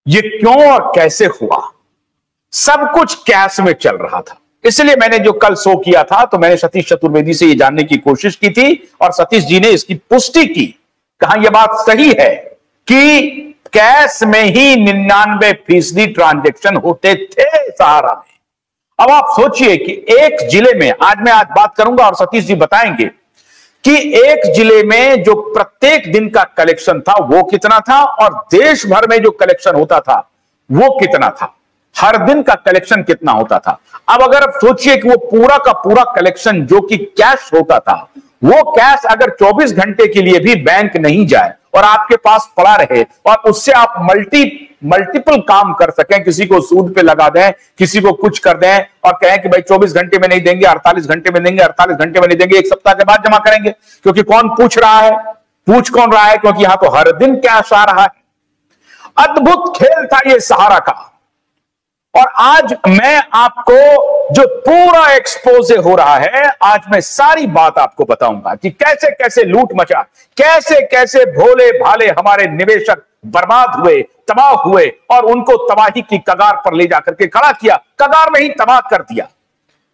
ये क्यों और कैसे हुआ? सब कुछ कैश में चल रहा था। इसलिए मैंने जो कल शो किया था तो मैंने सतीश चतुर्वेदी से ये जानने की कोशिश की थी और सतीश जी ने इसकी पुष्टि की। कहा यह बात सही है कि कैश में ही 99% ट्रांजैक्शन होते थे सहारा में। अब आप सोचिए कि एक जिले में, आज मैं बात करूंगा और सतीश जी बताएंगे कि एक जिले में जो प्रत्येक दिन का कलेक्शन था वो कितना था और देश भर में जो कलेक्शन होता था वो कितना था, हर दिन का कलेक्शन कितना होता था। अब अगर आप सोचिए कि वो पूरा का पूरा कलेक्शन जो कि कैश होता था, वो कैश अगर 24 घंटे के लिए भी बैंक नहीं जाए और आपके पास पड़ा रहे और उससे आप मल्टीपल काम कर सकें, किसी को सूद पे लगा दें, किसी को कुछ कर दें और कहें कि भाई 24 घंटे में नहीं देंगे, 48 घंटे में देंगे, 48 घंटे में नहीं देंगे, एक सप्ताह के बाद जमा करेंगे, क्योंकि कौन पूछ रहा है, पूछ कौन रहा है, क्योंकि यहां तो हर दिन कैश आ रहा है। अद्भुत खेल था ये सहारा का। और आज मैं आपको जो पूरा एक्सपोजे हो रहा है, आज मैं सारी बात आपको बताऊंगा कि कैसे कैसे लूट मचा, कैसे कैसे भोले भाले हमारे निवेशक बर्बाद हुए, तबाह हुए और उनको तबाही की कगार पर ले जाकर के खड़ा किया, कगार में ही तबाह कर दिया।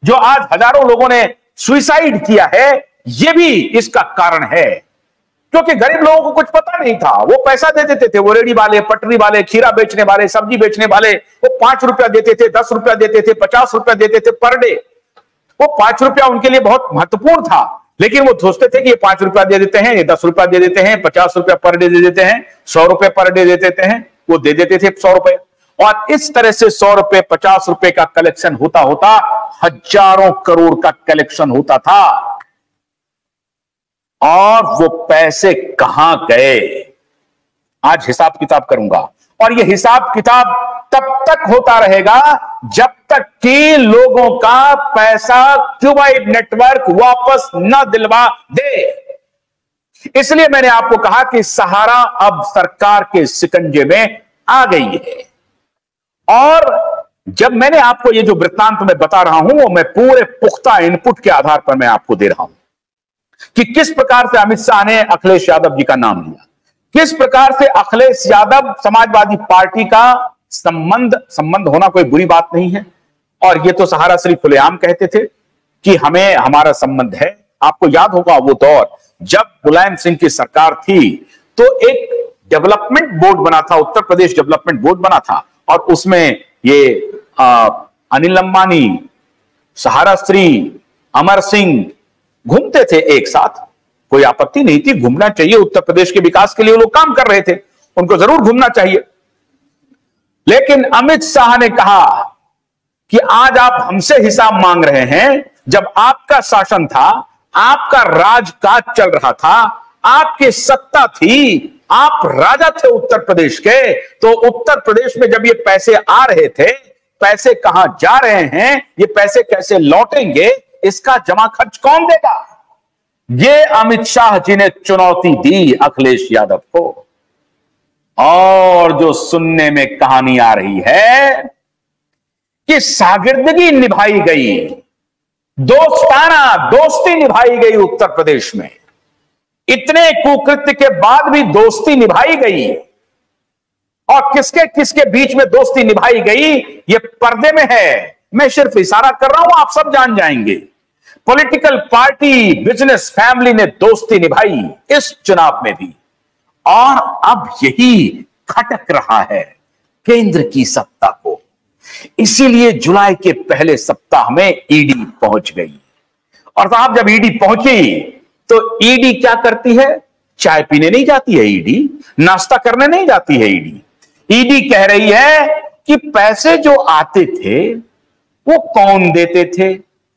जो आज हजारों लोगों ने सुसाइड किया है, यह भी इसका कारण है, क्योंकि गरीब लोगों को कुछ पता नहीं था। वो पैसा दे देते थे, वो रेडी वाले, पटरी वाले, खीरा बेचने वाले, सब्जी बेचने वाले, वो 5 रुपया देते थे, 10 रुपया देते थे, 50 रुपया देते थे पर डे। वो 5 रुपया उनके लिए बहुत महत्वपूर्ण था, लेकिन वो सोचते थे कि ये 5 रुपया दे देते हैं, ये 10 रुपया दे देते हैं, 50 रुपया पर डे दे देते हैं, 100 रुपए पर डे दे देते हैं। वो दे देते थे 100 रुपए और इस तरह से 100 रुपए, 50 रुपए का कलेक्शन होता होता हजारों करोड़ का कलेक्शन होता था। और वो पैसे कहां गए, आज हिसाब किताब करूंगा। और ये हिसाब किताब तब तक होता रहेगा जब तक कि लोगों का पैसा क्यूबाइड नेटवर्क वापस न दिलवा दे। इसलिए मैंने आपको कहा कि सहारा अब सरकार के शिकंजे में आ गई है। और जब मैंने आपको ये जो वृत्तांत मैं बता रहा हूं, वो मैं पूरे पुख्ता इनपुट के आधार पर मैं आपको दे रहा हूं कि किस प्रकार से अमित शाह ने अखिलेश यादव जी का नाम लिया, किस प्रकार से अखिलेश यादव समाजवादी पार्टी का संबंध होना कोई बुरी बात नहीं है। और ये तो सहारा श्री खुलेआम कहते थे कि हमें हमारा संबंध है। आपको याद होगा वो दौर जब मुलायम सिंह की सरकार थी तो एक डेवलपमेंट बोर्ड बना था, उत्तर प्रदेश डेवलपमेंट बोर्ड बना था और उसमें ये अनिल अंबानी, सहारा श्री, अमर सिंह घूमते थे एक साथ। कोई आपत्ति नहीं थी, घूमना चाहिए, उत्तर प्रदेश के विकास के लिए वो लोग काम कर रहे थे, उनको जरूर घूमना चाहिए। लेकिन अमित शाह ने कहा कि आज आप हमसे हिसाब मांग रहे हैं, जब आपका शासन था, आपका राजकाज चल रहा था, आपकी सत्ता थी, आप राजा थे उत्तर प्रदेश के, तो उत्तर प्रदेश में जब ये पैसे आ रहे थे, पैसे कहां जा रहे हैं, ये पैसे कैसे लौटेंगे, इसका जमा खर्च कौन देगा? ये अमित शाह जी ने चुनौती दी अखिलेश यादव को। और जो सुनने में कहानी आ रही है कि शागिर्दगी निभाई गई, दोस्ती निभाई गई उत्तर प्रदेश में, इतने कुकृत्य के बाद भी दोस्ती निभाई गई। और किसके किसके बीच में दोस्ती निभाई गई ये पर्दे में है, मैं सिर्फ इशारा कर रहा हूं, आप सब जान जाएंगे। पॉलिटिकल पार्टी, बिजनेस फैमिली ने दोस्ती निभाई इस चुनाव में भी। और अब यही खटक रहा है केंद्र की सत्ता को। इसीलिए जुलाई के पहले सप्ताह में ईडी पहुंच गई। और साहब जब ईडी पहुंची तो ईडी क्या करती है? चाय पीने नहीं जाती है ईडी, नाश्ता करने नहीं जाती है ईडी। ईडी कह रही है कि पैसे जो आते थे वो कौन देते थे,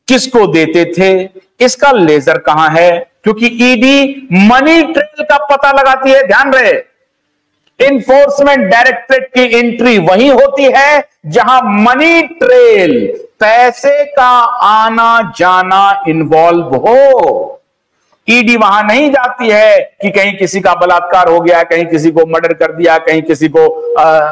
किसको देते थे, इसका लेजर कहां है, क्योंकि ईडी मनी ट्रेल का पता लगाती है। ध्यान रहे, इन्फोर्समेंट डायरेक्टरेट की एंट्री वहीं होती है जहां मनी ट्रेल, पैसे का आना जाना इन्वॉल्व हो। ईडी वहां नहीं जाती है कि कहीं किसी का बलात्कार हो गया, कहीं किसी को मर्डर कर दिया, कहीं किसी को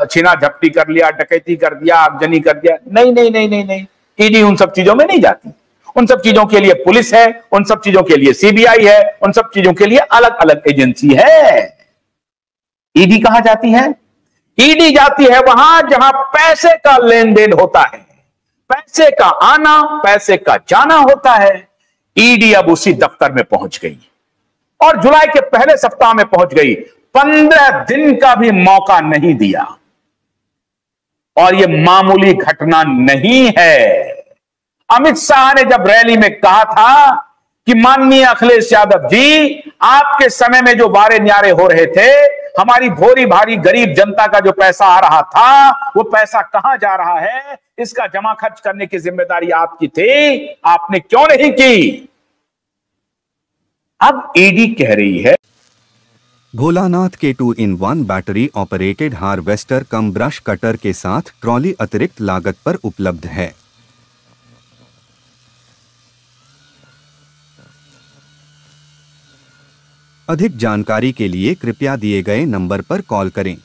छीना झपटी कर लिया, डकैती कर दिया, आगजनी कर दिया। नहीं नहीं नहीं नहीं नहीं, ईडी उन सब चीजों में नहीं जाती। उन सब चीजों के लिए पुलिस है, उन सब चीजों के लिए सीबीआई है, उन सब चीजों के लिए अलग अलग एजेंसी है। ईडी कहां जाती है? ईडी जाती है वहां जहां पैसे का लेन देन होता है, पैसे का आना, पैसे का जाना होता है। ईडी अब उसी दफ्तर में पहुंच गई और जुलाई के पहले सप्ताह में पहुंच गई। 15 दिन का भी मौका नहीं दिया। और यह मामूली घटना नहीं है। अमित शाह ने जब रैली में कहा था कि माननीय अखिलेश यादव जी, आपके समय में जो वारे न्यारे हो रहे थे, हमारी भोरी भारी गरीब जनता का जो पैसा आ रहा था, वो पैसा कहां जा रहा है, इसका जमा खर्च करने की जिम्मेदारी आपकी थी, आपने क्यों नहीं की? अब ईडी कह रही है भोलानाथ के 2-in-1 बैटरी ऑपरेटेड हार्वेस्टर कम ब्रश कटर के साथ ट्रॉली अतिरिक्त लागत पर उपलब्ध है। अधिक जानकारी के लिए कृपया दिए गए नंबर पर कॉल करें।